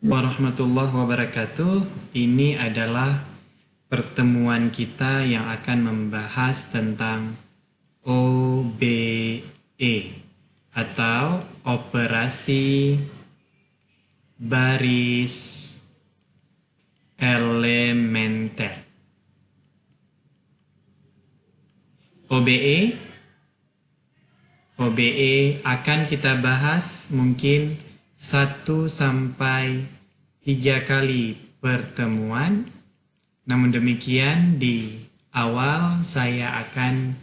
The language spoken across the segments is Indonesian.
Warahmatullahi wabarakatuh. Ini adalah pertemuan kita yang akan membahas tentang OBE atau operasi baris elementer. OBE akan kita bahas mungkin 1 sampai 3 kali pertemuan. Namun demikian, di awal saya akan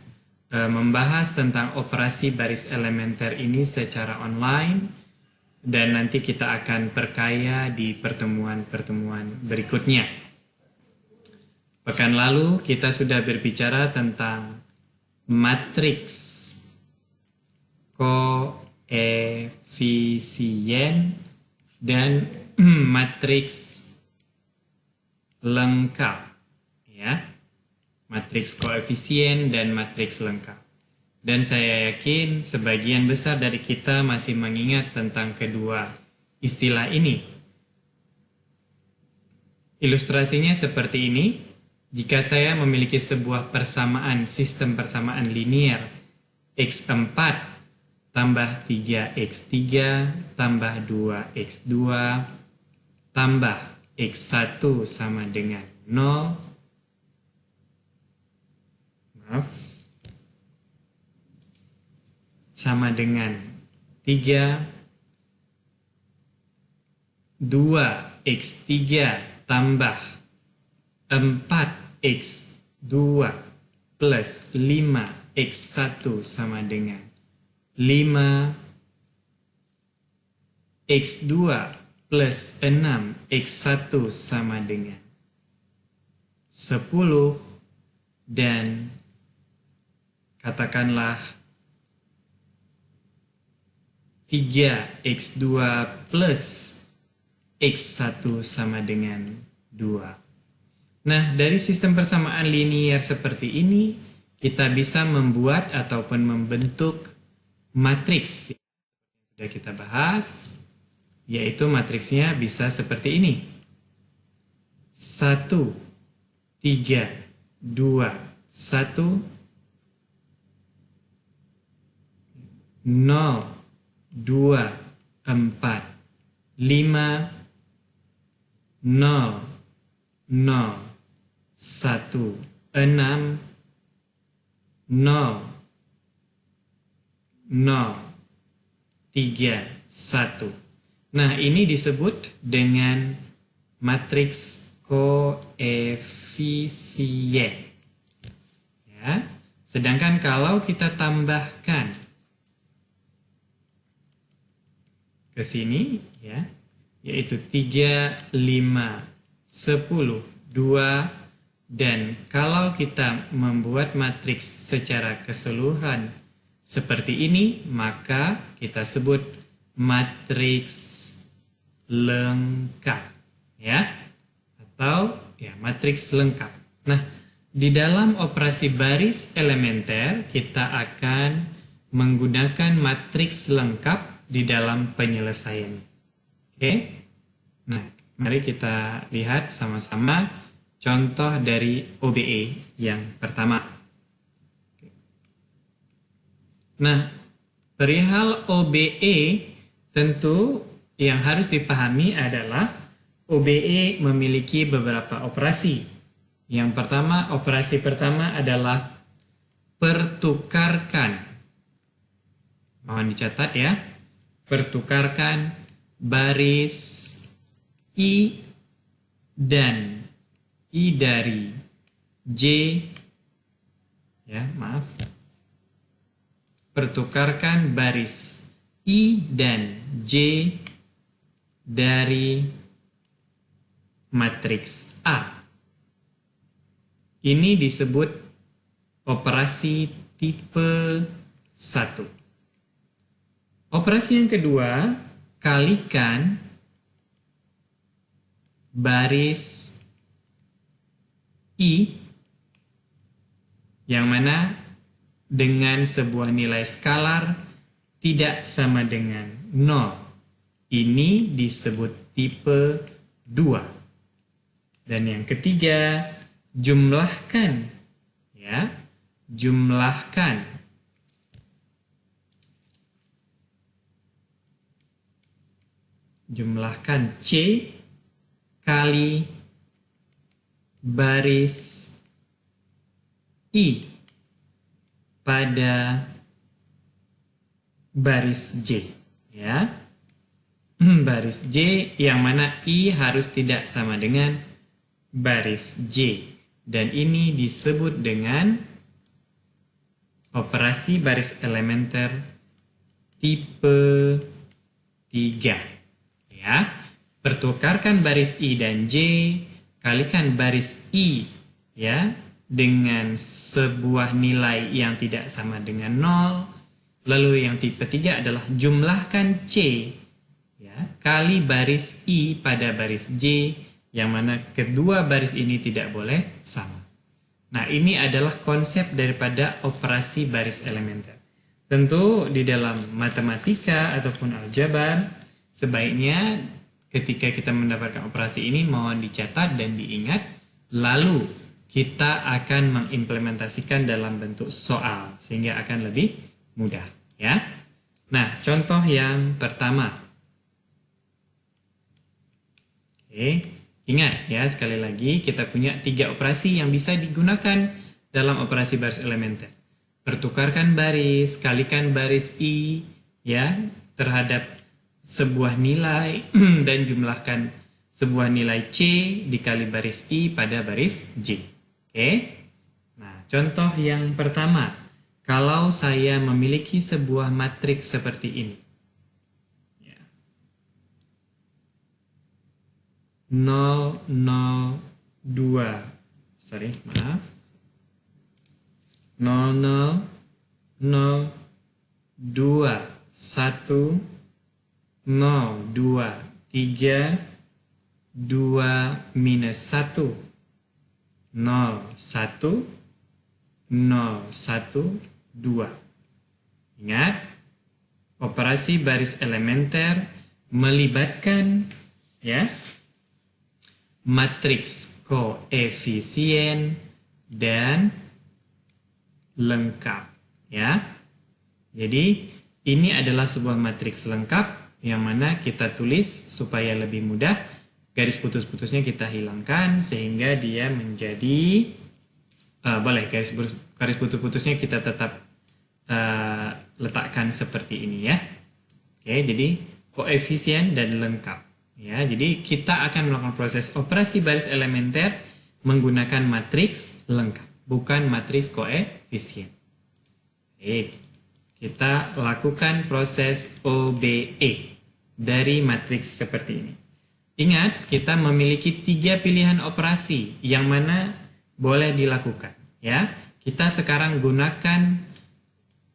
membahas tentang operasi baris elementer ini secara online, dan nanti kita akan perkaya di pertemuan-pertemuan berikutnya. Pekan lalu kita sudah berbicara tentang matriks koefisien dan matriks lengkap, ya. Matriks koefisien dan matriks lengkap. Dan saya yakin sebagian besar dari kita masih mengingat tentang kedua istilah ini. Ilustrasinya seperti ini. Jika saya memiliki sebuah persamaan, sistem persamaan linear x4 tambah 3x3 tambah 2x2 tambah x1 sama dengan 0. Sama dengan 3. 2x3 tambah 4x2 plus 5x1 sama dengan 5. X2 plus 6x1 sama dengan 10. Dan katakanlah 3x2 plus x1 sama dengan 2. Nah, dari sistem persamaan linear seperti ini, kita bisa membuat ataupun membentuk matriks yang sudah kita bahas, yaitu matriksnya bisa seperti ini. 1, 3, 2, 1, 0, 2, 4, 5, 0, 0, 1, 6, 0, 0, 3, 1. Nah, ini disebut dengan matriks koefisien. Ya. Sedangkan kalau kita tambahkan ke sini, ya, yaitu 3, 5, 10, 2, dan kalau kita membuat matriks secara keseluruhan seperti ini, maka kita sebut matriks lengkap, ya, atau ya matriks lengkap. Nah, di dalam operasi baris elementer kita akan menggunakan matriks lengkap di dalam penyelesaian. Oke. Nah, mari kita lihat sama-sama contoh dari OBE yang pertama. Nah, perihal OBE tentu yang harus dipahami adalah OBE memiliki beberapa operasi. Yang pertama, operasi pertama adalah pertukarkan. Mohon dicatat ya. Pertukarkan baris I dan I dari J, ya, maaf. Pertukarkan baris I dan J dari matriks A. Ini disebut operasi tipe 1. Operasi yang kedua, kalikan baris I yang mana dengan sebuah nilai skalar tidak sama dengan 0. Ini disebut tipe 2. Dan yang ketiga, jumlahkan. Ya, jumlahkan. Jumlahkan C kali baris I pada baris J. Ya, baris J yang mana I harus tidak sama dengan baris J. Dan ini disebut dengan operasi baris elementer tipe 3. Ya, pertukarkan baris I dan J, kalikan baris I ya dengan sebuah nilai yang tidak sama dengan 0. Lalu yang tipe 3 adalah jumlahkan C ya kali baris I pada baris J, yang mana kedua baris ini tidak boleh sama. Nah, ini adalah konsep daripada operasi baris elementer. Tentu di dalam matematika ataupun aljabar, sebaiknya ketika kita mendapatkan operasi ini mohon dicatat dan diingat, lalu kita akan mengimplementasikan dalam bentuk soal sehingga akan lebih mudah ya. Nah, contoh yang pertama. Oke, ingat ya, sekali lagi kita punya 3 operasi yang bisa digunakan dalam operasi baris elementer. Pertukarkan baris, kalikan baris I ya terhadap sebuah nilai dan jumlahkan sebuah nilai C dikali baris I pada baris J. Oke. Nah, contoh yang pertama, kalau saya memiliki sebuah matriks seperti ini. Ya. 0, 0, 2. Sorry, maaf. 0, 0, 0, 2, 1, 0, 2, 3, 2, minus 1, 0, 1, 0, 1, 2. Ingat, operasi baris elementer melibatkan ya matriks koefisien dan lengkap ya. Jadi ini adalah sebuah matriks lengkap yang mana kita tulis supaya lebih mudah, garis putus-putusnya kita hilangkan sehingga dia menjadi boleh garis putus-putusnya kita tetap letakkan seperti ini ya. Oke, jadi koefisien dan lengkap ya. Jadi kita akan melakukan proses operasi baris elementer menggunakan matriks lengkap, bukan matriks koefisien. Baik. Kita lakukan proses OBE dari matriks seperti ini. Ingat, kita memiliki 3 pilihan operasi yang mana boleh dilakukan. Ya, kita sekarang gunakan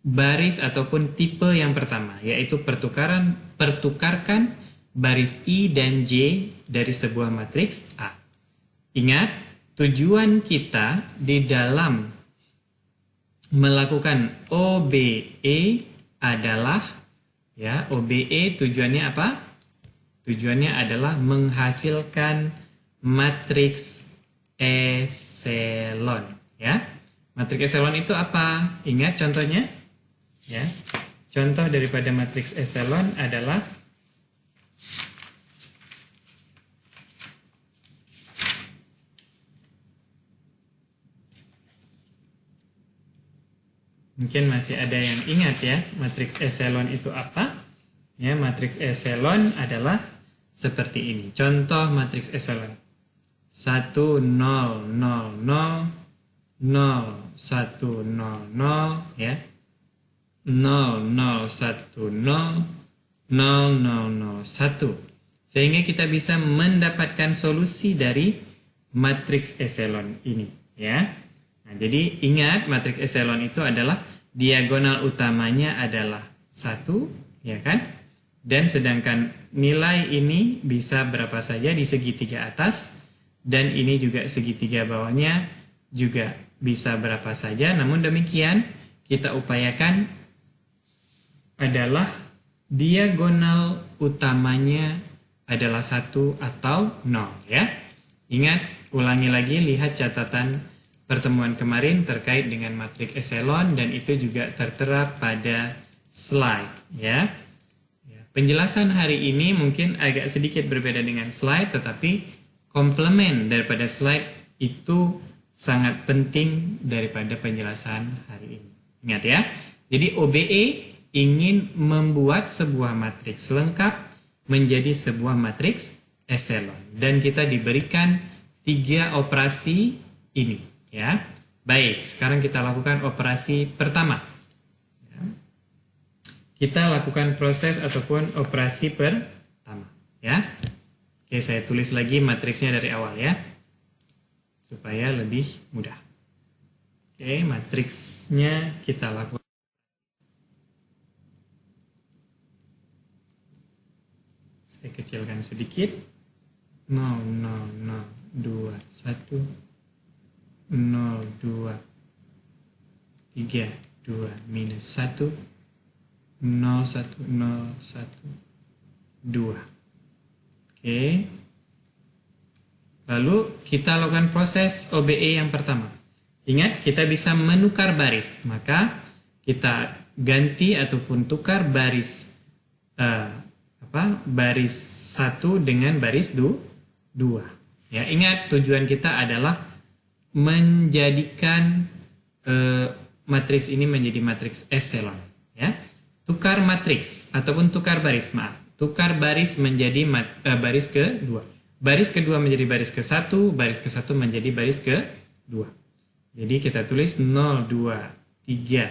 baris ataupun tipe yang pertama, yaitu pertukarkan baris I dan J dari sebuah matriks A. Ingat, tujuan kita di dalam melakukan OBE adalah ya, OBE tujuannya apa? Tujuannya adalah menghasilkan matriks eselon ya. Matriks eselon itu apa? Ingat contohnya ya. Contoh daripada matriks eselon adalah mungkin masih ada yang ingat ya, matriks eselon itu apa? Ya, matriks eselon adalah seperti ini. Contoh matriks eselon. 1 0 0 0 0 1 0 0 ya. 0 0 1 0 0 0 0 1. Sehingga kita bisa mendapatkan solusi dari matriks eselon ini ya. Nah, jadi ingat, matriks eselon itu adalah diagonal utamanya adalah 1, ya kan? Dan sedangkan nilai ini bisa berapa saja di segitiga atas, dan ini juga segitiga bawahnya juga bisa berapa saja. Namun demikian, kita upayakan adalah diagonal utamanya adalah 1 atau 0 ya. Ingat, ulangi lagi, lihat catatan pertemuan kemarin terkait dengan matriks echelon dan itu juga tertera pada slide ya. Penjelasan hari ini mungkin agak sedikit berbeda dengan slide, tetapi komplement daripada slide itu sangat penting daripada penjelasan hari ini. Ingat ya. Jadi OBE ingin membuat sebuah matriks lengkap menjadi sebuah matriks echelon. Dan kita diberikan 3 operasi ini. Ya. Baik, sekarang kita lakukan operasi pertama. Ya. Kita lakukan proses ataupun operasi pertama. Ya. Oke, saya tulis lagi matriksnya dari awal ya. Supaya lebih mudah. Oke, matriksnya kita lakukan. Saya kecilkan sedikit. 0, 0, 0, 2, 1, 0, 2, 3, 2, minus 1, 0, 1, 0, 1, 2. Oke. Lalu kita lakukan proses OBE yang pertama. Ingat, kita bisa menukar baris. Maka kita ganti ataupun tukar baris baris 1 dengan baris 2. Ya, ingat tujuan kita adalah menjadikan matriks ini menjadi matriks echelon. Ya, tukar matriks ataupun tukar baris, maaf, tukar baris menjadi baris kedua. Baris kedua menjadi baris ke-1, baris ke-1 menjadi baris ke-2. Jadi kita tulis 0, 2, 3,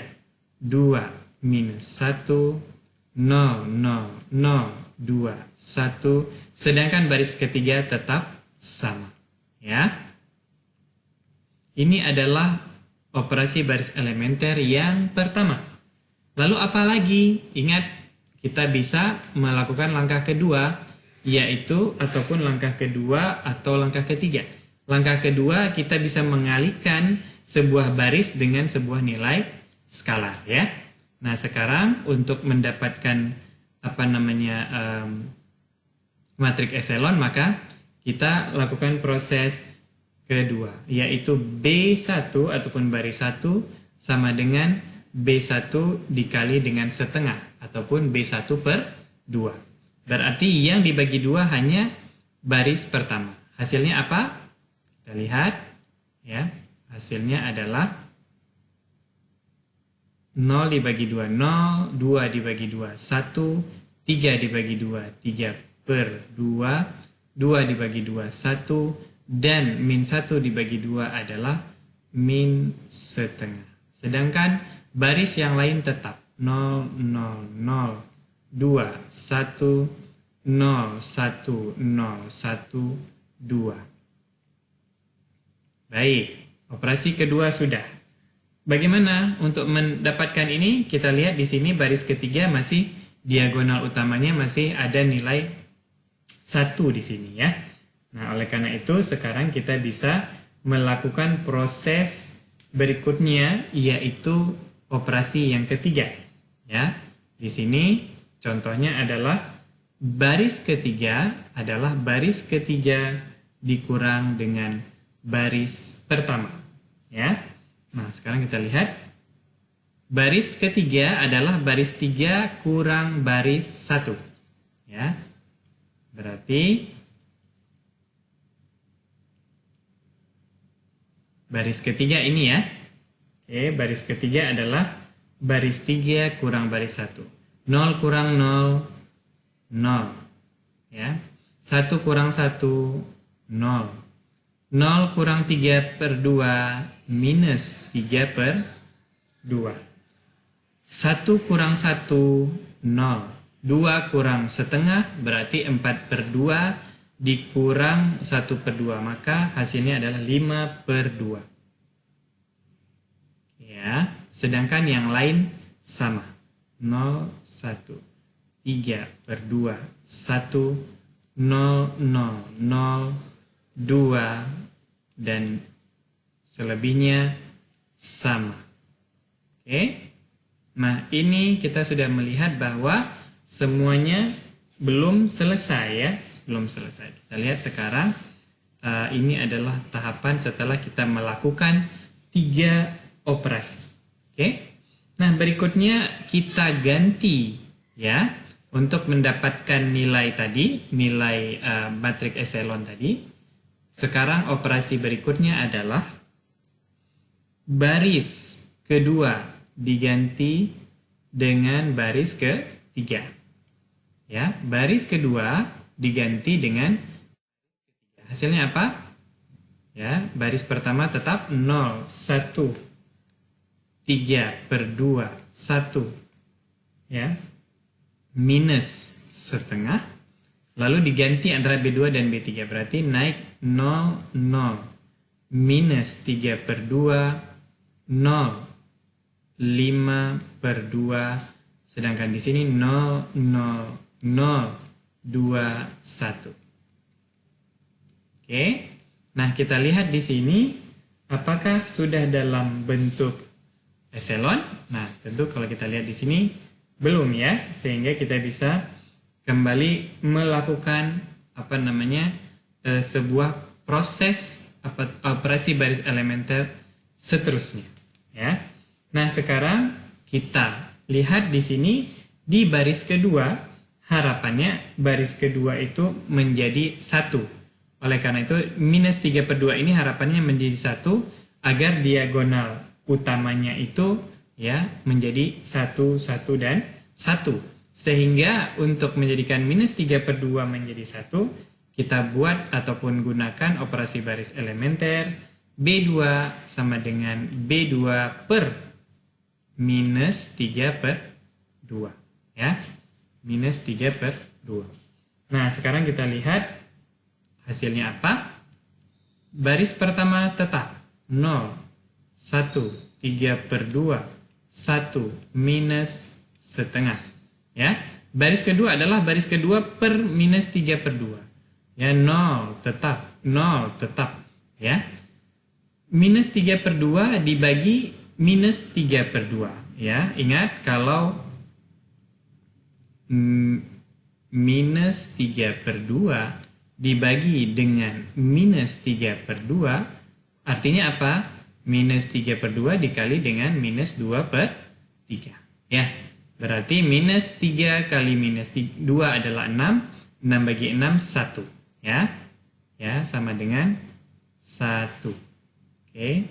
2, minus 1, 0, 0, 0, 2, 1. Sedangkan baris ketiga tetap sama. Ya. Ini adalah operasi baris elementer yang pertama. Lalu apa lagi? Ingat, kita bisa melakukan langkah kedua, yaitu ataupun langkah kedua atau langkah ketiga. Langkah kedua kita bisa mengalihkan sebuah baris dengan sebuah nilai skalar ya. Nah, sekarang untuk mendapatkan matriks echelon, maka kita lakukan proses kedua, yaitu B1 ataupun baris 1 sama dengan B1 dikali dengan setengah ataupun B1 per 2. Berarti yang dibagi 2 hanya baris pertama. Hasilnya apa? Kita lihat ya. Hasilnya adalah 0 dibagi 2, 0, 2 dibagi 2, 1, 3 dibagi 2, 3 per 2, 2 dibagi 2, 1, dan min 1 dibagi 2 adalah min setengah. Sedangkan baris yang lain tetap 0, 0, 0, 2, 1, 0, 1, 0, 1, 2. Baik, operasi kedua sudah. Bagaimana untuk mendapatkan ini? Kita lihat di sini baris ketiga masih diagonal utamanya masih ada nilai 1 di sini ya. Nah, oleh karena itu sekarang kita bisa melakukan proses berikutnya, yaitu operasi yang ketiga. Ya, di sini contohnya adalah baris ketiga adalah baris ketiga dikurang dengan baris pertama. Ya. Nah, sekarang kita lihat. Baris ketiga adalah baris 3 kurang baris 1. Ya. Berarti baris ketiga ini ya. Oke, baris ketiga adalah baris 3 kurang baris 1. 0 kurang 0, 0. Ya. 1 kurang 1, 0. 0 kurang 3 per 2, minus 3 per 2. 1 kurang 1, 0. 2 kurang setengah, berarti 4 per 2 dikurang 1 per 2. Maka hasilnya adalah 5 per 2. Ya, sedangkan yang lain sama. 0, 1. 3 per 2, 1, 0, 0, 0, 2, dan selebihnya sama. Oke. Nah, ini kita sudah melihat bahwa semuanya belum selesai ya, belum selesai. Kita lihat sekarang ini adalah tahapan setelah kita melakukan 3 operasi. Oke. Nah, berikutnya kita ganti ya untuk mendapatkan nilai tadi, nilai matriks epsilon tadi. Sekarang operasi berikutnya adalah baris kedua diganti dengan baris ketiga. Ya, baris kedua diganti dengan hasilnya apa? Ya, baris pertama tetap 0, 1, 3/2, 1. Ya. Minus setengah. Lalu diganti antara B2 dan B3. Berarti naik 0, 0. Minus 3/2, 0. 5/2. Sedangkan di sini 0, 0, 0, 2, 1. Oke. Nah, kita lihat di sini apakah sudah dalam bentuk epsilon. Nah, tentu kalau kita lihat di sini belum ya, sehingga kita bisa kembali melakukan sebuah proses operasi baris elementer seterusnya ya. Nah, sekarang kita lihat di sini di baris kedua, harapannya baris kedua itu menjadi 1. Oleh karena itu minus 3/2 ini harapannya menjadi 1 agar diagonal utamanya itu ya menjadi 1, 1 dan 1. Sehingga untuk menjadikan minus 3/2 menjadi 1, kita buat ataupun gunakan operasi baris elementer B2 sama dengan B2 per minus 3/2 ya, minus 3/2. Nah, sekarang kita lihat hasilnya apa. Baris pertama tetap 0, 1, 3/2, 1 minus setengah ya. Baris kedua adalah baris kedua per minus 3/2 ya, 0 tetap, 0 tetap ya. Minus 3/2 dibagi minus 3/2 ya. Ingat kalau minus 3/2 dibagi dengan minus 3/2 artinya apa? Minus 3/2 dikali dengan minus 2/3 ya. Berarti minus 3 kali minus 2 adalah 6. 6 bagi 6 1 ya. Ya, sama dengan 1. Oke.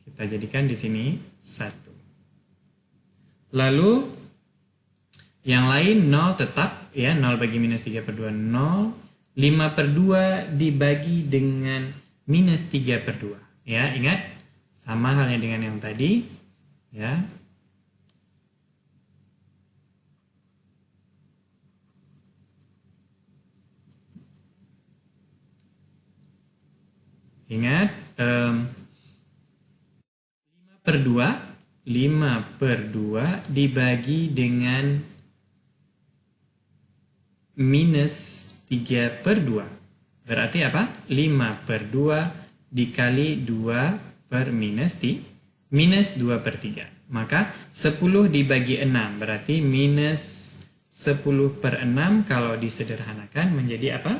Kita jadikan di sini 1. Lalu yang lain 0 tetap ya, 0 bagi minus 3/2 0. 5/2 dibagi dengan minus 3/2 ya. Ingat sama halnya dengan yang tadi ya. Ingat 5/2 dibagi dengan minus 3/2 berarti apa? 5/2 dikali 2 per minus 2/3. Maka 10 dibagi 6 berarti minus 10/6. Kalau disederhanakan menjadi apa?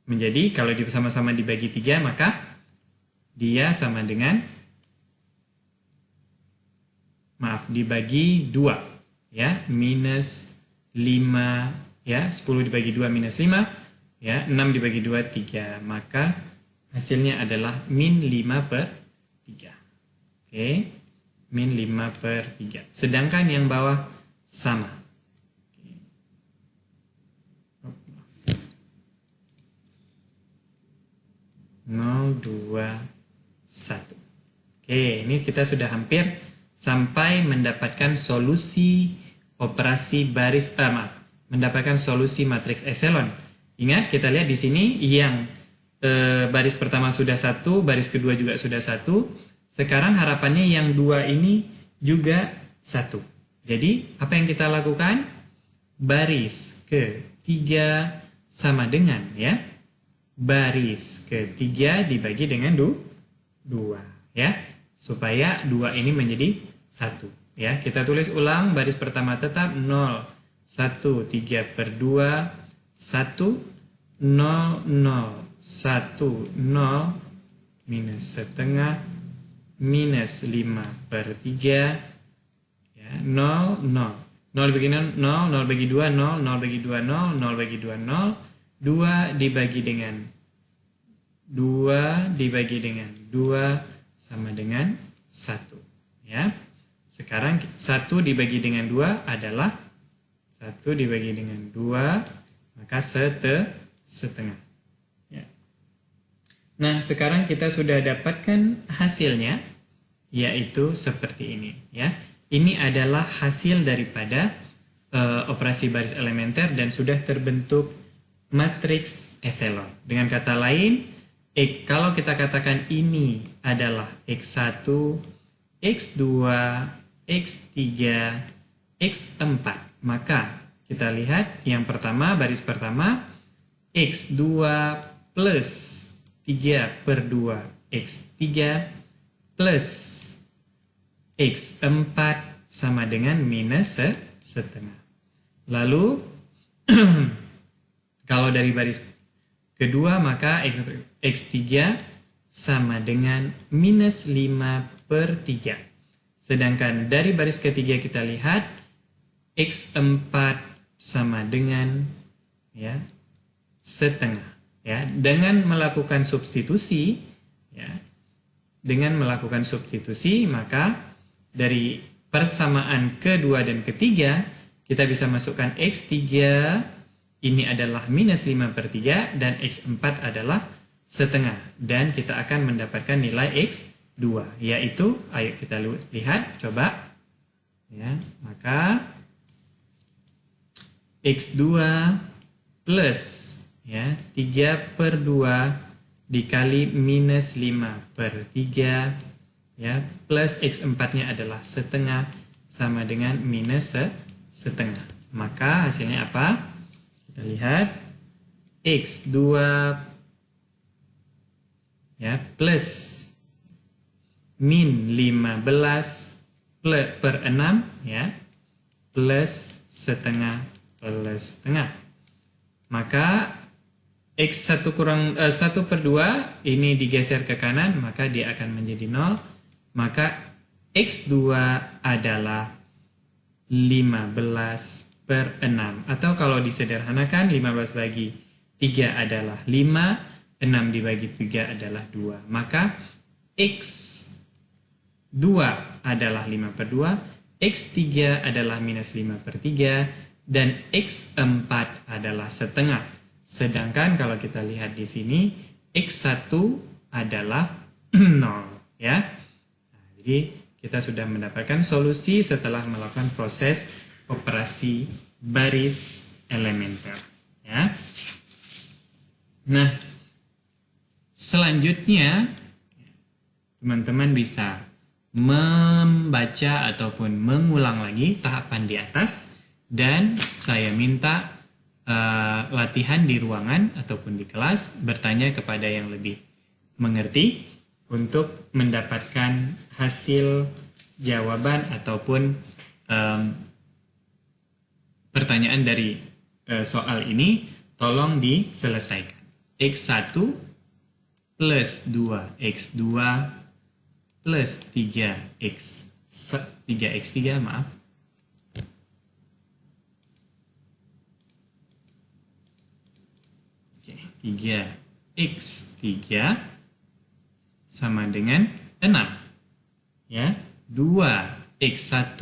Menjadi kalau sama-sama dibagi 3 maka dia sama dengan dibagi 2 ya, minus 5 ya, 10 dibagi 2 minus 5 ya, 6 dibagi 2 3, maka hasilnya adalah min 5/3. Oke, min 5/3. Sedangkan yang bawah sama. Oke. 0, 2, 1. Oke, ini kita sudah hampir sampai mendapatkan solusi operasi baris mendapatkan solusi matriks epsilon. Ingat, kita lihat di sini yang baris pertama sudah 1, baris kedua juga sudah 1. Sekarang harapannya yang 2 ini juga 1. Jadi, apa yang kita lakukan? Baris ketiga sama dengan ya. Baris ketiga dibagi dengan 2 ya. Supaya 2 ini menjadi 1. Ya, kita tulis ulang, baris pertama tetap 0, 1, 3 per 2, 1, 0, 0, 1, 0, minus setengah, minus 5 per 3, ya, 0, 0. 0 bagi 0, 0, 0 bagi 2, 0, 0 bagi 2, 0, 0 bagi 2, 0, 2 dibagi dengan 2 dibagi dengan 2 sama dengan 1. Ya. Sekarang 1 dibagi dengan 2 adalah 1 dibagi dengan 2, maka setengah. Ya. Nah, sekarang kita sudah dapatkan hasilnya, yaitu seperti ini. Ya. Ini adalah hasil daripada operasi baris elementer dan sudah terbentuk matriks eselon. Dengan kata lain, kalau kita katakan ini adalah X1, X2, X3, X4, maka kita lihat yang pertama, baris pertama, X2 plus 3 per 2, X3 plus X4 sama dengan minus setengah. Lalu, kalau dari baris kedua, maka X3 sama dengan minus 5 per 3. Sedangkan dari baris ketiga kita lihat, X4 sama dengan ya, setengah. Ya, dengan melakukan substitusi, ya, maka dari persamaan kedua dan ketiga, kita bisa masukkan X3, ini adalah minus 5 per 3, dan X4 adalah setengah. Dan kita akan mendapatkan nilai X2, yaitu, ayo kita lihat, coba. Ya, maka X2 plus ya, 3 per 2 dikali minus 5 per 3, ya, plus X4-nya adalah setengah, sama dengan minus setengah. Maka hasilnya apa? Kita lihat X2 ya, plus min 15 per 6 ya, plus setengah plus setengah. Maka X1 kurang 1 per 2 ini digeser ke kanan, maka dia akan menjadi 0. Maka X2 adalah 15 per 6. Atau kalau disederhanakan, 15 bagi 3 adalah 5, 6 dibagi 3 adalah 2. Maka X2 adalah 5 per 2, X3 adalah minus 5 per 3, dan X4 adalah setengah. Sedangkan kalau kita lihat di sini, X1 adalah 0. Ya. Nah, jadi kita sudah mendapatkan solusi setelah melakukan proses operasi baris elementer. Ya. Nah, selanjutnya teman-teman bisa membaca ataupun mengulang lagi tahapan di atas, dan saya minta latihan di ruangan ataupun di kelas bertanya kepada yang lebih mengerti untuk mendapatkan hasil jawaban ataupun pertanyaan dari soal ini. Tolong diselesaikan. X1 plus 2X2 plus 3X3, maaf. Oke, 3X3 sama dengan 6. Ya, 2X1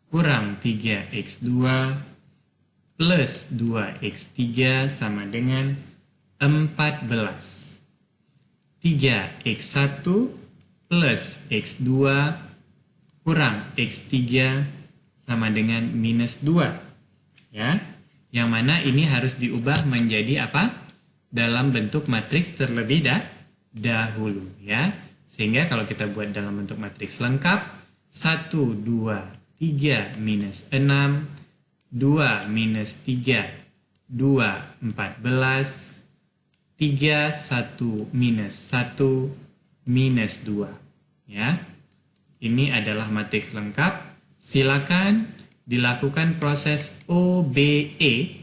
kurang 3X2 plus 2X3 sama dengan 14. 3X1 plus X2 kurang X3 sama dengan minus 2. Ya, yang mana ini harus diubah menjadi apa? Dalam bentuk matriks terlebih dahulu. Ya, sehingga kalau kita buat dalam bentuk matriks lengkap, 1, 2, 3 minus 6, 2 minus 3, 2, 14, 3, 1 minus 1, minus 2. Ya. Ini adalah matriks lengkap silakan dilakukan proses OBE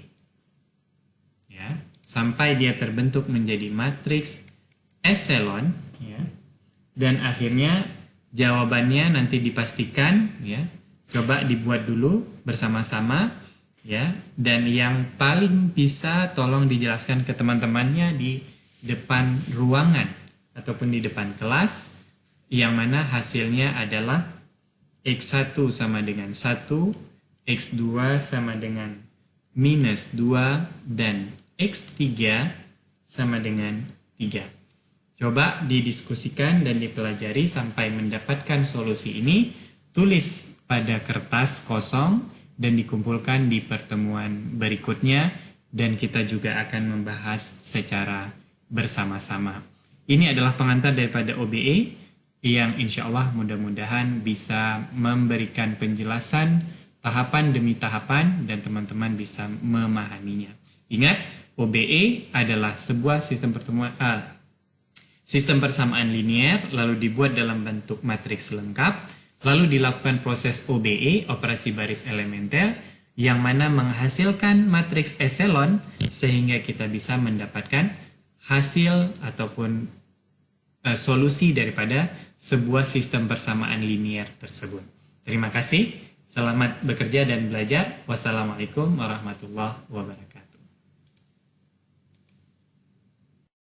ya, sampai dia terbentuk menjadi matriks echelon ya. Dan akhirnya jawabannya nanti dipastikan ya. Coba dibuat dulu bersama-sama ya. Dan yang paling bisa tolong dijelaskan ke teman-temannya di depan ruangan ataupun di depan kelas, yang mana hasilnya adalah X1 sama dengan 1, X2 sama dengan minus 2, dan X3 sama dengan 3. Coba didiskusikan dan dipelajari sampai mendapatkan solusi ini, tulis pada kertas kosong dan dikumpulkan di pertemuan berikutnya, dan kita juga akan membahas secara bersama-sama. Ini adalah pengantar daripada OBE yang insya Allah mudah-mudahan bisa memberikan penjelasan tahapan demi tahapan dan teman-teman bisa memahaminya. Ingat, OBE adalah sebuah sistem persamaan linear, lalu dibuat dalam bentuk matriks lengkap, lalu dilakukan proses OBE, operasi baris elementer, yang mana menghasilkan matriks echelon sehingga kita bisa mendapatkan hasil ataupun solusi daripada sebuah sistem persamaan linear tersebut. Terima kasih, selamat bekerja dan belajar. Wassalamualaikum warahmatullahi wabarakatuh.